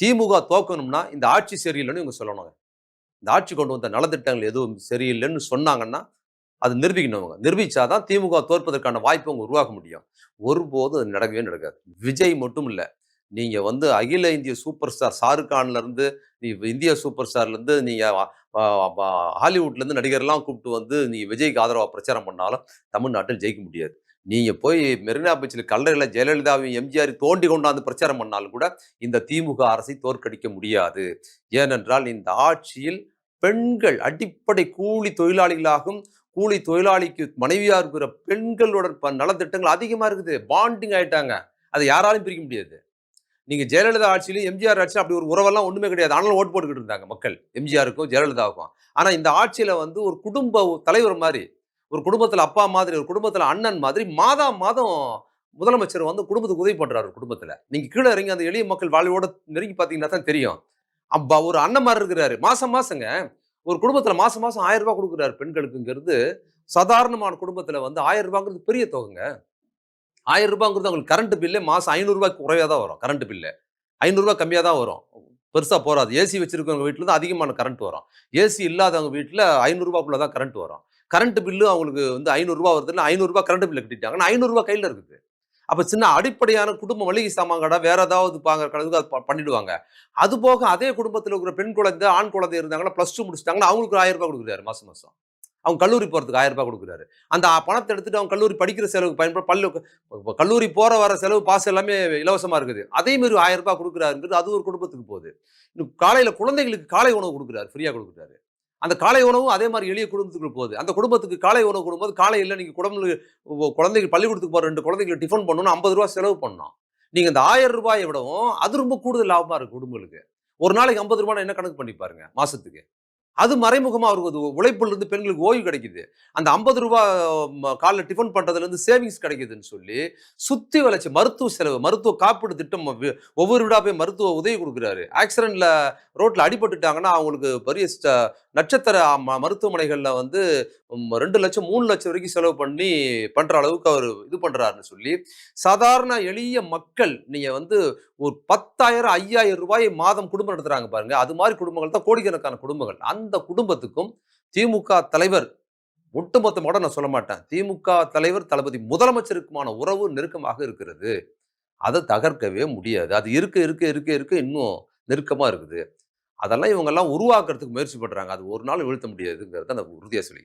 திமுக தோக்கணும்னா இந்த ஆட்சி சரியில்லைன்னு இவங்க சொல்லணுங்க. இந்த ஆட்சி கொண்டு வந்த நலத்திட்டங்கள் எதுவும் சரியில்லைன்னு சொன்னாங்கன்னா, அது நிரூபிக்கணும் அவங்க. நிரூபிச்சாதான் திமுக தோற்பதற்கான வாய்ப்ப அவங்க உருவாக்க முடியும். ஒருபோதும் அது நடக்கவே நடக்காது. விஜய் மட்டும் இல்ல. நீங்க வந்து அகில இந்திய சூப்பர் ஸ்டார் ஷாருக் கான்லருந்து, நீ இந்திய சூப்பர் ஸ்டார்லருந்து நீங்க அ ப ஹாலிவுட்லேருந்து நடிகர்லாம் கூப்பிட்டு வந்து நீங்க விஜய்க்கு ஆதரவா பிரச்சாரம் பண்ணாலும், தமிழ்நாட்டில் ஜெயிக்க முடியாது. நீங்க போய் மெரினா பீச்ல கல்லறையில ஜெயலலிதாவையும், எம்ஜிஆரையும் தோண்டி கொண்டாந்து பிரச்சாரம் பண்ணாலும் கூட, இந்த திமுக அரசை தோற்கடிக்க முடியாது. ஏனென்றால் இந்த ஆட்சியில் பெண்கள் அடிப்படை கூலி தொழிலாளிகளாகும், கூலி தொழிலாளிக்கு மனைவியா இருக்கிற பெண்களோட நலத்திட்டங்கள் அதிகமா இருக்குது. பாண்டிங் ஆயிட்டாங்க. அத யாராலும் பிரிக்க முடியாது. நீங்க ஜெயலலிதா ஆட்சியிலும், எம்ஜிஆர் ஆட்சியிலும் அப்படி ஒரு உறவெல்லாம் ஒண்ணுமே கிடையாது. ஆனாலும் ஓட்டு போட்டுக்கிட்டு இருந்தாங்க மக்கள். எம்ஜிஆருக்கும், ஜெயலலிதாவுக்கும். ஆனா இந்த ஆட்சியில வந்து ஒரு குடும்ப தலைவர் மாரி, ஒரு குடும்பத்தில அப்பா மாதிரி, ஒரு குடும்பத்தில அண்ணன் மாதிரி மாதா மாதம் முதலமைச்சர் வந்து குடும்பத்துக்கு உதவி பண்றாரு குடும்பத்தில. நீங்க கீழ இறங்கி அந்த எளிய மக்கள் வாழ்வோட நெருங்கி பார்த்தீங்கன்னா தான் தெரியும். ஒரு அண்ணன் மாரி இருக்கிறாரு. மாசம் மாசங்க ஒரு குடும்பத்தில மாசம் மாசம் ரூ. 1000 குடுக்குறாரு பெண்களுக்குங்கிறது, சாதாரணமான குடும்பத்தில வந்து ரூ. 1000ங்கிறது பெரிய தொகைங்க. ரூ. 1000ங்கிறது அவங்களுக்கு கரண்ட் பில்லே மாசம் ரூ. 500 குறைவா தான் வரும். Current bill. ரூ. 500 கம்மியா தான் வரும். பெருசா போறாது. ஏசி வச்சிருக்கவங்க வீட்ல தான் அதிகமான கரண்ட் வரும். ஏசி இல்லாதவங்க வீட்ல ரூ. 500க்குள்ள தான் கரண்ட் வரும். கரண்ட் பில்லு அவங்களுக்கு வந்து ரூ. 500 வருதுன்னா, ரூ. 500 கரண்ட் பில் கட்டிட்டாங்கன்னா, ரூ. 500 கையில இருக்குது. அப்ப சின்ன அடிப்படையான குடும்ப மளிகை சாமான் கடை, வேற ஏதாவது கடனுக்கு அது பண்ணிடுவாங்க. அது போக அதே குடும்பத்தில இருக்கிற பெண் குழந்தை, ஆண் குழந்தை இருந்தாங்கன்னா, +2 முடிச்சுட்டாங்கன்னா, அவங்களுக்கு ரூ. 1000 குடுக்குறாரு மாசம் மாசம். அவங்க கல்லூரி போறதுக்கு ரூ. 1000 குடுக்குறாரு. அந்த பணத்த எடுத்துட்டு அவங்க கல்லூரி படிக்கிற செலவுக்கு கல்லூரி போற வர செலவு பாஸ் எல்லாமே இலவசமா இருக்குது. அதே மாரி ரூ. 1000 குடுக்குறாருங்கிறது அது ஒரு குடும்பத்துக்கு போகுது. இன்னும் காலையில குழந்தைகளுக்கு காலை உணவு குடுக்குறாரு. ஃப்ரீயா குடுக்குறாரு. அந்த காலை உணவும் அதே மாரி எளிய குடும்பத்துக்கு போகுது. அந்த குடும்பத்துக்கு காலை உணவு குடுக்கும்போது காலையில நீங்க குழந்தைகள் பள்ளிக்கூடத்துக்கு போற 2 குழந்தைகளுக்கு டிஃபன் பண்ணணும்னா ரூ. 50 செலவு பண்ணணும். நீங்க இந்த ரூ. 1000 விடவும் அது ரொம்ப கூடுதல் லாபமா இருக்கு குடும்பங்களுக்கு. ஒரு நாளைக்கு ரூ. 50 என்ன கணக்கு பண்ணி பாருங்க மாசத்துக்கு. அது மறைமுகமா அவருக்கு உழைப்புல இருந்து பெண்களுக்கு ஓய்வு கிடைக்குது. அந்த ரூ. 50 காலைல டிஃபன் பண்றதுலருந்து சேவிங்ஸ் கிடைக்குதுன்னு சொல்லி, சுத்தி வளைச்சு மருத்துவ செலவு, மருத்துவ காப்பீடு திட்டம் ஒவ்வொரு வீடா போய் மருத்துவ உதவி குடுக்குறாரு. ஆக்சிடென்ட்ல ரோட்ல அடிபட்டுட்டாங்கன்னா, அவங்களுக்கு பெரிய நட்சத்திர மருத்துவமனைகள்ல வந்து 2,00,000 3,00,000 வரைக்கும் செலவு பண்ணி பண்ற அளவுக்கு அவரு இது பண்றாருன்னு சொல்லி, சாதாரண எளிய மக்கள் நீங்க வந்து ஒரு 10,000 ரூ. 5,000 மாதம் குடும்பம் நடத்துறாங்க பாருங்க. அது மாரி குடும்பங்கள் தான் கோடிக்கணக்கான குடும்பங்கள். அந்த குடும்பத்துக்கும் திமுக தலைவர் ஒட்டுமொத்தமா நான் சொல்ல மாட்டேன். திமுக தலைவர் தளபதி முதலமைச்சருக்குமான உறவு நெருக்கமாக இருக்கிறது. அத தகர்க்கவே முடியாது. அது இருக்க, இருக்க, இருக்க, இருக்க இன்னும் நெருக்கமா இருக்குது. அதெல்லாம் இவங்கலாம் உருவாக்குறதுக்கு முயற்சி பண்றாங்க. அது ஒரு நாள் வீழ்த்த முடியாதுங்கிறத நான் உறுதியா சொல்லி